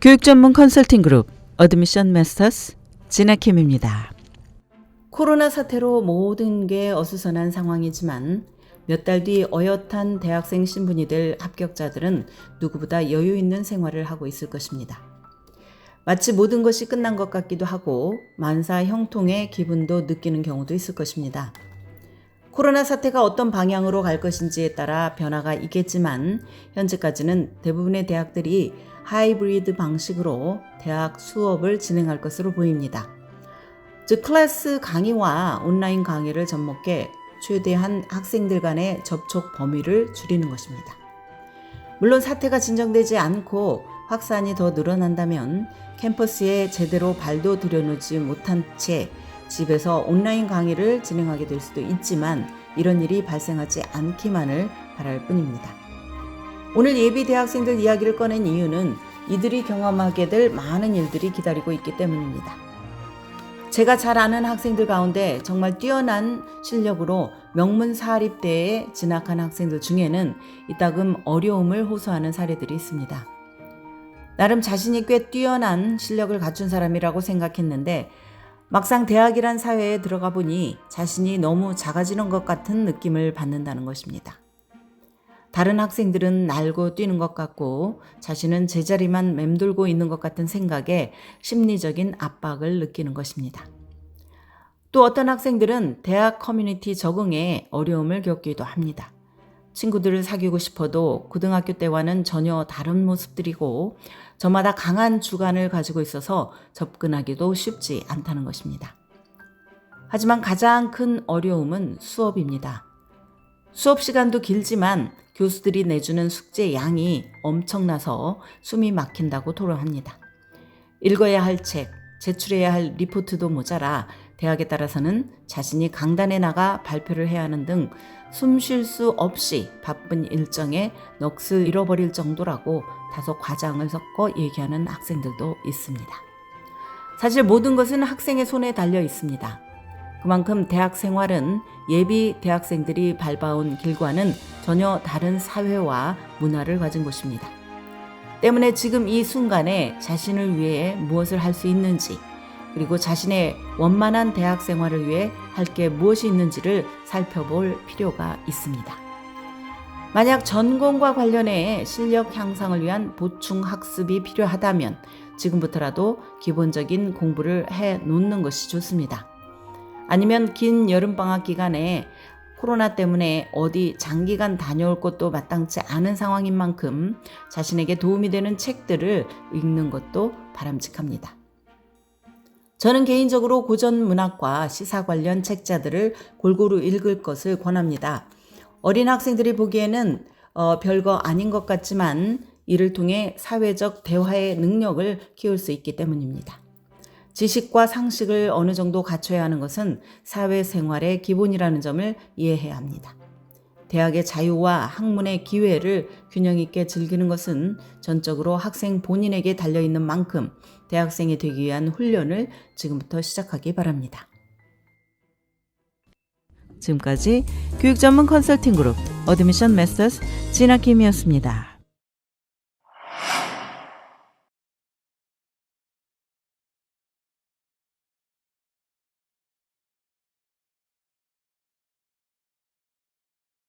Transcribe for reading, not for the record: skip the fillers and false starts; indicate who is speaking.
Speaker 1: 교육 전문 컨설팅 그룹 어드미션 마스터스 진아킴입니다. 코로나 사태로 모든 게 어수선한 상황이지만 몇 달 뒤 어엿한 대학생 신분이 될 합격자들은 누구보다 여유 있는 생활을 하고 있을 것입니다. 마치 모든 것이 끝난 것 같기도 하고 만사 형통의 기분도 느끼는 경우도 있을 것입니다. 코로나 사태가 어떤 방향으로 갈 것인지에 따라 변화가 있겠지만 현재까지는 대부분의 대학들이 하이브리드 방식으로 대학 수업을 진행할 것으로 보입니다. 즉 클래스 강의와 온라인 강의를 접목해 최대한 학생들 간의 접촉 범위를 줄이는 것입니다. 물론 사태가 진정되지 않고 확산이 더 늘어난다면 캠퍼스에 제대로 발도 들여놓지 못한 채 집에서 온라인 강의를 진행하게 될 수도 있지만 이런 일이 발생하지 않기만을 바랄 뿐입니다. 오늘 예비 대학생들 이야기를 꺼낸 이유는 이들이 경험하게 될 많은 일들이 기다리고 있기 때문입니다. 제가 잘 아는 학생들 가운데 정말 뛰어난 실력으로 명문사립대에 진학한 학생들 중에는 이따금 어려움을 호소하는 사례들이 있습니다. 나름 자신이 꽤 뛰어난 실력을 갖춘 사람이라고 생각했는데 막상 대학이란 사회에 들어가 보니 자신이 너무 작아지는 것 같은 느낌을 받는다는 것입니다. 다른 학생들은 날고 뛰는 것 같고 자신은 제자리만 맴돌고 있는 것 같은 생각에 심리적인 압박을 느끼는 것입니다. 또 어떤 학생들은 대학 커뮤니티 적응에 어려움을 겪기도 합니다. 친구들을 사귀고 싶어도 고등학교 때와는 전혀 다른 모습들이고 저마다 강한 주관을 가지고 있어서 접근하기도 쉽지 않다는 것입니다. 하지만 가장 큰 어려움은 수업입니다. 수업 시간도 길지만 교수들이 내주는 숙제 양이 엄청나서 숨이 막힌다고 토로합니다. 읽어야 할 책, 제출해야 할 리포트도 모자라 대학에 따라서는 자신이 강단에 나가 발표를 해야 하는 등 숨 쉴 수 없이 바쁜 일정에 넋을 잃어버릴 정도라고 다소 과장을 섞어 얘기하는 학생들도 있습니다. 사실 모든 것은 학생의 손에 달려 있습니다. 그만큼 대학 생활은 예비 대학생들이 밟아온 길과는 전혀 다른 사회와 문화를 가진 곳입니다. 때문에 지금 이 순간에 자신을 위해 무엇을 할 수 있는지 그리고 자신의 원만한 대학 생활을 위해 할 게 무엇이 있는지를 살펴볼 필요가 있습니다. 만약 전공과 관련해 실력 향상을 위한 보충 학습이 필요하다면 지금부터라도 기본적인 공부를 해 놓는 것이 좋습니다. 아니면 긴 여름방학 기간에 코로나 때문에 어디 장기간 다녀올 것도 마땅치 않은 상황인 만큼 자신에게 도움이 되는 책들을 읽는 것도 바람직합니다. 저는 개인적으로 고전 문학과 시사 관련 책자들을 골고루 읽을 것을 권합니다. 어린 학생들이 보기에는 별거 아닌 것 같지만 이를 통해 사회적 대화의 능력을 키울 수 있기 때문입니다. 지식과 상식을 어느 정도 갖춰야 하는 것은 사회생활의 기본이라는 점을 이해해야 합니다. 대학의 자유와 학문의 기회를 균형 있게 즐기는 것은 전적으로 학생 본인에게 달려있는 만큼 대학생이 되기 위한 훈련을 지금부터 시작하기 바랍니다. 지금까지 교육 전문 컨설팅 그룹 어드미션 마스터스 진아킴이었습니다.